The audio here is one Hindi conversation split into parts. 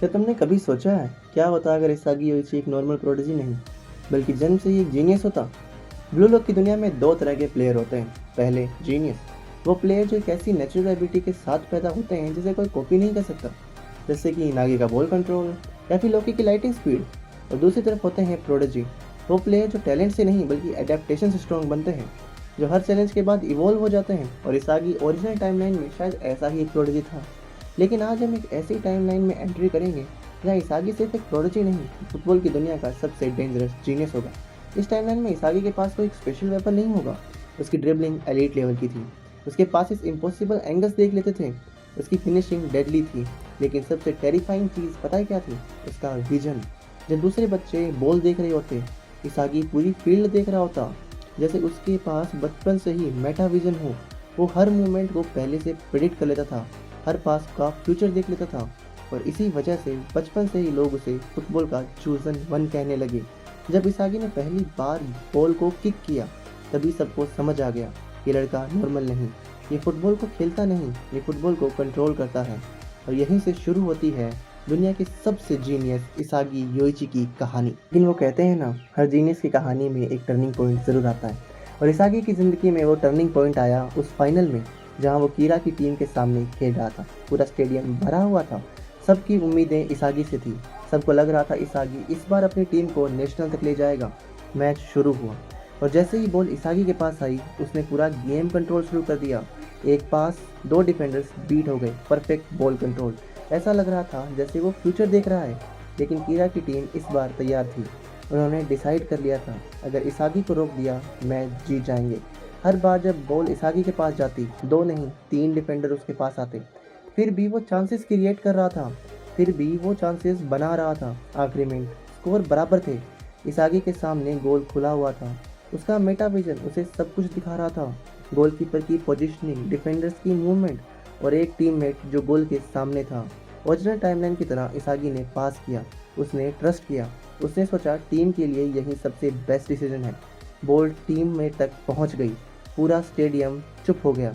क्या तुमने कभी सोचा है क्या होता अगर इसागी योइची एक नॉर्मल प्रोडिजी नहीं बल्कि जन्म से ही एक जीनियस होता। ब्लू लोक की दुनिया में दो तरह के प्लेयर होते हैं। पहले जीनियस, वो प्लेयर जो एक ऐसी नेचुरल एबिलिटी के साथ पैदा होते हैं जिसे कोई कॉपी नहीं कर सकता, जैसे कि नागी का बॉल कंट्रोल या फिर लोकी की लाइटिंग स्पीड। और दूसरी तरफ होते हैं प्रोडिजी, वो प्लेयर जो टैलेंट से नहीं बल्कि एडेप्टेशन से स्ट्रॉन्ग बनते हैं, जो हर चैलेंज के बाद इवॉल्व हो जाते हैं। और इसागी ओरिजिनल टाइमलाइन में शायद ऐसा ही एक प्रोडिजी था, लेकिन आज हम एक ऐसी टाइमलाइन में एंट्री करेंगे जहाँ इसागी सिर्फ एक प्रोडिजी नहीं, फुटबॉल की दुनिया का सबसे डेंजरस जीनियस होगा। इस टाइमलाइन में इसागी के पास कोई स्पेशल वेपन नहीं होगा। उसकी ड्रिबलिंग एलीट लेवल की थी, उसके पास इस इम्पॉसिबल एंगल्स देख लेते थे, उसकी फिनिशिंग डेडली थी। लेकिन सबसे टेरिफाइंग चीज़ पता है क्या थी? उसका विजन। जब दूसरे बच्चे बॉल देख रहे होते, इसागी पूरी फील्ड देख रहा होता, जैसे उसके पास बचपन से ही मेटा विजन हो। वो हर मूवमेंट को पहले से प्रिडिक्ट कर लेता था, हर पास का फ्यूचर देख लेता था। और इसी वजह से बचपन से ही लोग उसे फुटबॉल का चूजन वन कहने लगे। जब इसागी ने पहली बार बॉल को किक किया, तभी सबको समझ आ गया ये लड़का नॉर्मल नहीं, ये फुटबॉल को खेलता नहीं, ये फुटबॉल को कंट्रोल करता है। और यहीं से शुरू होती है दुनिया की सबसे जीनियस इसागी योइची की कहानी। लेकिन वो कहते हैं ना, हर जीनियस की कहानी में एक टर्निंग पॉइंट ज़रूर आता है। और इसागी की ज़िंदगी में वो टर्निंग पॉइंट आया उस फाइनल में, जहां वो कीरा की टीम के सामने खेल रहा था। पूरा स्टेडियम भरा हुआ था, सबकी उम्मीदें इसागी से थी। सबको लग रहा था इसागी इस बार अपनी टीम को नेशनल तक ले जाएगा। मैच शुरू हुआ और जैसे ही बॉल इसागी के पास आई, उसने पूरा गेम कंट्रोल शुरू कर दिया। एक पास, दो डिफेंडर्स बीट हो गए, परफेक्ट बॉल कंट्रोल। ऐसा लग रहा था जैसे वो फ्यूचर देख रहा है। लेकिन कीरा की टीम इस बार तैयार थी। उन्होंने डिसाइड कर लिया था, अगर इसागी को रोक दिया मैच जीत जाएंगे। हर बार जब बॉल इसागी के पास जाती, दो नहीं तीन डिफेंडर उसके पास आते। फिर भी वो चांसेस क्रिएट कर रहा था, फिर भी वो चांसेस बना रहा था। आखिरी में स्कोर बराबर थे, इसागी के सामने गोल खुला हुआ था। उसका मेटा विजन उसे सब कुछ दिखा रहा था, गोलकीपर की पोजीशनिंग, डिफेंडर्स की मूवमेंट और एक टीममेट जो गोल के सामने था। ओरिजिनल टाइमलाइन की तरह इसागी ने पास किया, उसने ट्रस्ट किया, उसने सोचा टीम के लिए यही सबसे बेस्ट डिसीजन है। बॉल टीम में तक पहुंच गई, पूरा स्टेडियम चुप हो गया।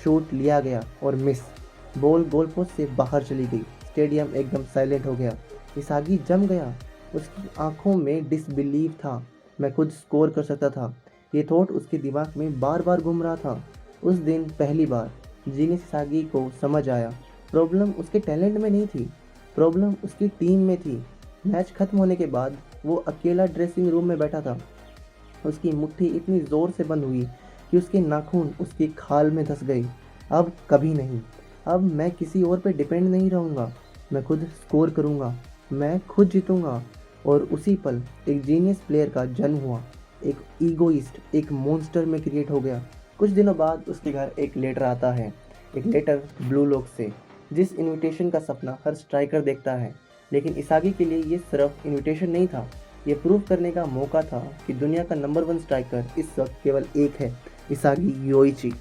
शूट लिया गया और मिस, बॉल गोल पोस्ट से बाहर चली गई। स्टेडियम एकदम साइलेंट हो गया। इसागी जम गया, उसकी आंखों में डिसबिलीव था। मैं खुद स्कोर कर सकता था, ये थॉट उसके दिमाग में बार बार घूम रहा था। उस दिन पहली बार जीनियस इसागी को समझ आया, प्रॉब्लम उसके टैलेंट में नहीं थी, प्रॉब्लम उसकी टीम में थी। मैच खत्म होने के बाद वो अकेला ड्रेसिंग रूम में बैठा था। उसकी मुट्ठी इतनी ज़ोर से बंद हुई कि उसके नाखून उसकी खाल में धंस गए। अब कभी नहीं, अब मैं किसी और पे डिपेंड नहीं रहूँगा, मैं खुद स्कोर करूँगा, मैं खुद जीतूँगा। और उसी पल एक जीनियस प्लेयर का जन्म हुआ, एक ईगोइस्ट, एक मॉन्स्टर में क्रिएट हो गया। कुछ दिनों बाद उसके घर एक लेटर आता है, एक लेटर ब्लू लॉक से, जिस इनविटेशन का सपना हर स्ट्राइकर देखता है। लेकिन इसागी के लिए ये सिर्फ इनविटेशन नहीं था, ये प्रूव करने का मौका था कि दुनिया का नंबर वन स्ट्राइकर इस वक्त केवल एक है, इसागी योइची।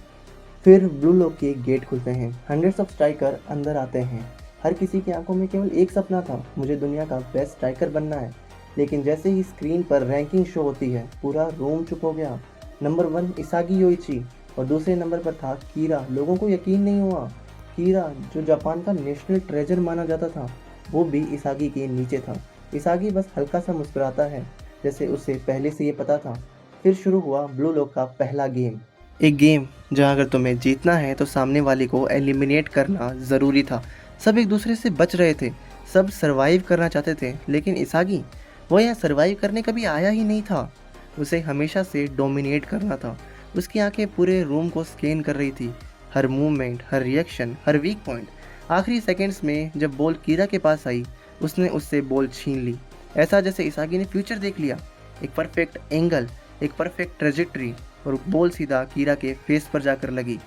फिर ब्लू लॉक के गेट खुलते हैं, हंड्रेड्स ऑफ स्ट्राइकर अंदर आते हैं। हर किसी की आंखों में केवल एक सपना था, मुझे दुनिया का बेस्ट स्ट्राइकर बनना है। लेकिन जैसे ही स्क्रीन पर रैंकिंग शो होती है, पूरा रूम चुप हो गया। नंबर वन इसागी योइची और दूसरे नंबर पर था कीरा। लोगों को यकीन नहीं हुआ, कीरा जो जापान का नेशनल ट्रेजर माना जाता था, वो भी इसागी के नीचे था। इसागी बस हल्का सा मुस्कुराता है, जैसे उसे पहले से ये पता था। फिर शुरू हुआ ब्लू लॉक का पहला गेम, एक गेम जहां अगर तुम्हें जीतना है तो सामने वाले को एलिमिनेट करना ज़रूरी था। सब एक दूसरे से बच रहे थे, सब सरवाइव करना चाहते थे, लेकिन इसागी, वो यहाँ सरवाइव करने कभी आया ही नहीं था। उसे हमेशा से डोमिनेट करना था। उसकी आंखें पूरे रूम को स्कैन कर रही थी, हर मूवमेंट, हर रिएक्शन, हर वीक पॉइंट। आखिरी सेकंड्स में जब बॉल कीरा के पास आई, उसने उससे बॉल छीन ली। ऐसा जैसे इसागी ने फ्यूचर देख लिया, एक परफेक्ट एंगल, एक परफेक्ट ट्रेजेक्ट्री, और बॉल सीधा कीरा के फेस पर जाकर लगी।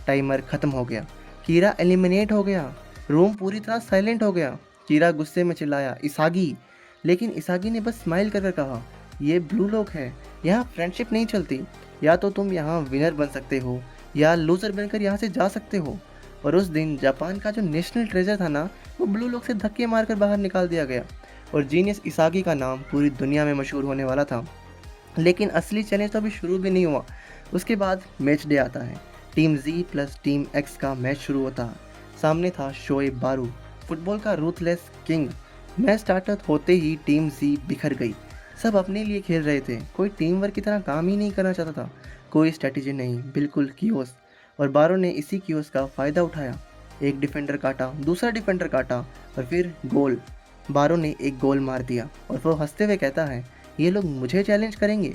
टाइमर खत्म हो गया, कीरा एलिमिनेट हो गया। रूम पूरी तरह साइलेंट हो गया। कीरा गुस्से में चिल्लाया, इसागी। लेकिन इसागी ने बस स्माइल कर कहा, ये ब्लू लॉक है, यहाँ फ्रेंडशिप नहीं चलती। या तो तुम यहाँ विनर बन सकते हो या लूजर बनकर यहाँ से जा सकते हो। और उस दिन जापान का जो नेशनल ट्रेजर था ना, वो ब्लू लॉक से धक्के मारकर बाहर निकाल दिया गया और जीनियस इसागी का नाम पूरी दुनिया में मशहूर होने वाला था। लेकिन असली चैलेंज तो अभी शुरू भी नहीं हुआ। उसके बाद मैच डे आता है, टीम जी प्लस टीम एक्स का मैच शुरू होता है। सामने था शोएब बारू, फुटबॉल का रूथलेस किंग, मैच स्टार्ट होते ही टीम जी बिखर गई। सब अपने लिए खेल रहे थे, कोई टीम वर्क की तरह काम ही नहीं करना चाहता था, कोई स्ट्रेटेजी नहीं, बिल्कुल कियोस। और बारो ने इसी कियोस का फ़ायदा उठाया। एक डिफेंडर काटा, दूसरा डिफेंडर काटा और फिर गोल। बारो ने एक गोल मार दिया और वो हंसते हुए कहता है, ये लोग मुझे चैलेंज करेंगे।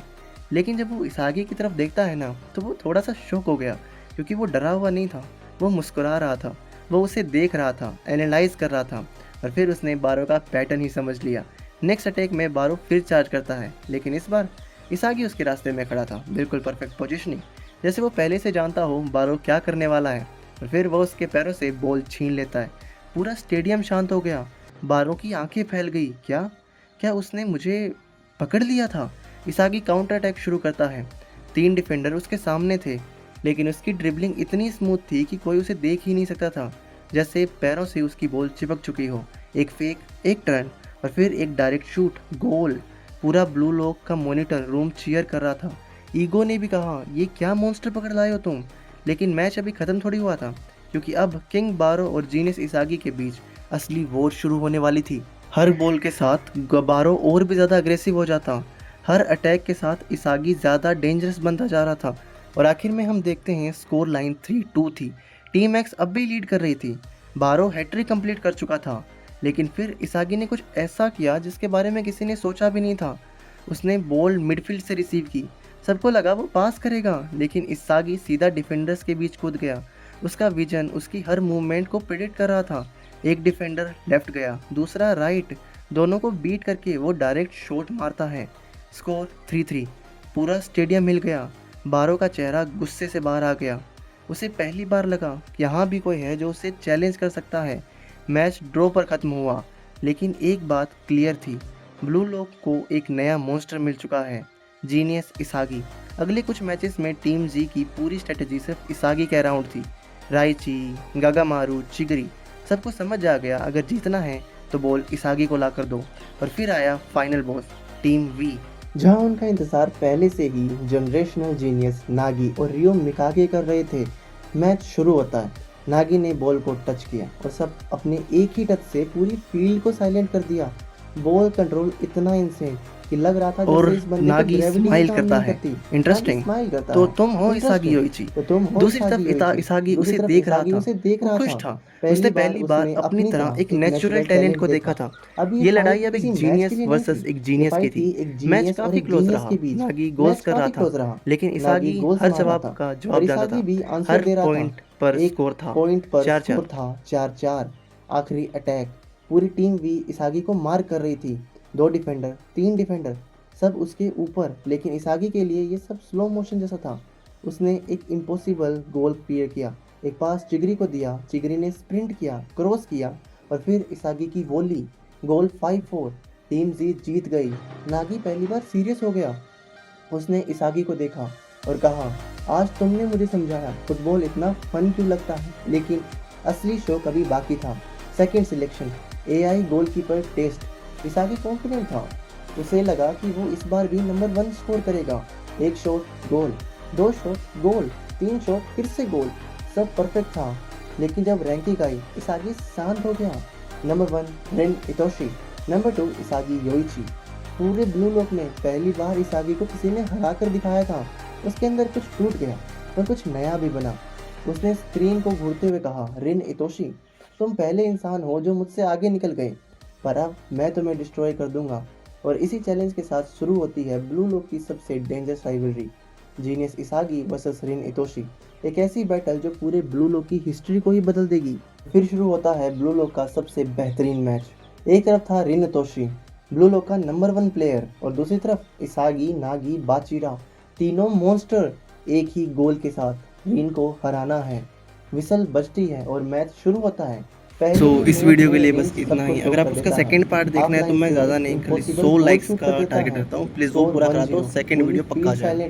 लेकिन जब वो इसागी की तरफ देखता है ना, तो वो थोड़ा सा शॉक हो गया, क्योंकि वो डरा हुआ नहीं था, वो मुस्कुरा रहा था, वो उसे देख रहा था, एनालाइज कर रहा था। और फिर उसने बारो का पैटर्न ही समझ लिया। नेक्स्ट अटैक में बारो फिर चार्ज करता है, लेकिन इस बार इसागी उसके रास्ते में खड़ा था, बिल्कुल परफेक्ट पोजीशनिंग, जैसे वो पहले से जानता हो बारो क्या करने वाला है। और फिर वो उसके पैरों से बॉल छीन लेता है। पूरा स्टेडियम शांत हो गया। बारो की आंखें फैल गई। क्या क्या उसने मुझे पकड़ लिया था? इसागी काउंटर अटैक शुरू करता है। 3 डिफेंडर उसके सामने थे, लेकिन उसकी ड्रिबलिंग इतनी स्मूथ थी कि कोई उसे देख ही नहीं सकता था, जैसे पैरों से उसकी बॉल चिपक चुकी हो। एक फेक, एक टर्न और फिर एक डायरेक्ट शूट, गोल। पूरा ब्लू लॉक का मॉनिटर रूम चीयर कर रहा था। ईगो ने भी कहा, ये क्या मॉन्स्टर पकड़ लाए हो तुम? लेकिन मैच अभी ख़त्म थोड़ी हुआ था, क्योंकि अब किंग बारो और जीनियस इसागी के बीच असली वॉर शुरू होने वाली थी। हर बॉल के साथ बारो और भी ज़्यादा अग्रेसिव हो जाता। हर अटैक के साथ इसागी ज़्यादा डेंजरस बनता जा रहा था। और आखिर में हम देखते हैं स्कोर लाइन 3-2 थी। टीम एक्स अब भी लीड कर रही थी। बारो हैट्रिक कंप्लीट कर चुका था, लेकिन फिर इसागी ने कुछ ऐसा किया जिसके बारे में किसी ने सोचा भी नहीं था। उसने बॉल मिडफील्ड से रिसीव की। सबको लगा वो पास करेगा, लेकिन इसागी सीधा डिफेंडर्स के बीच कूद गया। उसका विजन उसकी हर मूवमेंट को प्रेडिक्ट कर रहा था। एक डिफेंडर लेफ्ट गया, दूसरा राइट, दोनों को बीट करके वो डायरेक्ट शॉट मारता है। स्कोर 3-3। पूरा स्टेडियम हिल गया। बारो का चेहरा गुस्से से बाहर आ गया। उसे पहली बार लगा कि यहाँ भी कोई है जो उसे चैलेंज कर सकता है। मैच ड्रॉ पर ख़त्म हुआ, लेकिन एक बात क्लियर थी, ब्लू लॉक को एक नया मॉन्स्टर मिल चुका है, जीनियस इसागी। अगले कुछ मैचेस में टीम जी की पूरी स्ट्रेटजी सिर्फ इसागी के अराउंड थी। राइची, गागामारू, चिगरी, सबको समझ आ गया अगर जीतना है तो बॉल इसागी को ला कर दो। और फिर आया फाइनल बॉस, टीम वी, जहां उनका इंतजार पहले से ही जनरेशनल जीनियस नागी और रियो मिकागे कर रहे थे। मैच शुरू होता है। नागी ने बॉल को टच किया और सब अपने एक ही टच से पूरी फील्ड को साइलेंट कर दिया। बॉल कंट्रोल इतना इंसेंट कि लग रहा था और जैसे इस बंदे नागी को ग्रेविटी स्माइल काम करता नहीं है। करती। इंटरेस्टिंग। स्माइल करता तो है। तुम हो इसागी इंटरेस्टिंग। योइची। तो तुम हो दूसरी इसागी तरफ योइची। इसागी दूसरी उसे तरफ देख रहा इसागी था, उसे देख वो रहा खुश था। था। उसने पहली बार उसने अपनी तरह एक एक नेचुरल टैलेंट को देखा था। अब ये फाइट लड़ाई अब एक किसी मैच के जीनियस लिए नहीं वर्सेस थी। एक ये जीनियस की फाइट थी। थी एक मैच जीनियस और काफी एक क्लोज जीनियस रहा। के बीच। नागी गोल्स मैच कर रहा काफी था, क्लोज रहा। लेकिन नागी इसागी गोल्स हर मार रहा जवाब था का और जवाब जानता इसागी था। भी आंसर हर दे रहा था। पॉइंट पर एक स्कोर था। पॉइंट पर 4-4। स्कोर था 4-4। आखिरी अटैक। पूरी टीम भी इसागी को मार कर रही थी। 2 डिफेंडर, 3 डिफेंडर, सब उसके ऊपर। लेकिन इसागी के लिए ये सब स्लो मोशन जैसा था। उसने एक इम्पॉसिबल गोल क्लियर किया। एक पास चिगरी को दिया, चिगरी ने स्प्रिंट किया, क्रॉस किया और फिर इसागी की वॉली, गोल 5-4। टीम जीत गई। नागी पहली बार सीरियस हो गया। उसने इसागी को देखा और कहा, आज तुमने मुझे समझाया फुटबॉल इतना फन क्यों लगता है। लेकिन असली शो कभी बाकी था। Second selection, AI goalkeeper test. Isagi confident था। उसे लगा कि वो इस बार भी नंबर 1 स्कोर करेगा। एक शॉट गोल, 2 शॉट गोल, 3 शॉट फिर से गोल, सब परफेक्ट था। लेकिन जब रैंकिंग आई, इसागी शांत हो गया। Number 1 Rin Itoshi, number 2 Isagi Yoichi. पूरे ब्लू लॉक में पहली बार इसागी को किसी ने हरा कर दिखाया था। उसके अंदर कुछ टूट गया और कुछ नया भी बना। उसने स्क्रीन को घूरते हुए कहा, रिन इतोशी, तुम पहले इंसान हो जो मुझसे आगे निकल गए, पर अब मैं तुम्हें डिस्ट्रॉय कर दूंगा। और इसी चैलेंज के साथ शुरू होती है ब्लू लॉक की सबसे डेंजरस राइवलरी, जीनियस इसागी वर्सेस रिन इतोशी। एक ऐसी बैटल जो पूरे ब्लू लॉक की हिस्ट्री को ही बदल देगी। फिर शुरू होता है ब्लू लॉक का सबसे बेहतरीन मैच। एक तरफ था रिन इतोशी, ब्लू लॉक का नंबर 1 प्लेयर, और दूसरी तरफ इसागी, नागी, बाचिरा, तीनों मॉन्स्टर। एक ही गोल के साथ रिन को हराना है। विसल बजती है और मैच शुरू होता है। सो पहले ही इस मिनट वीडियो के में लिए रिन बस इतना सबको ही। शो अगर आप कर उसका देता सेकंड है। पार्ट देखना है तो हाफ लाइन मैं से ज़्यादा एक नहीं, खाली इम्पॉसिबल 100 गोल लाइक्स शूट कर का देता टारगेट है। रखता हूँ। प्लीज़ वो स्कोर पूरा करा दो, 1-0। सेकंड पूरी वीडियो पक्का फील्ड आ जाएगा। साइलेंट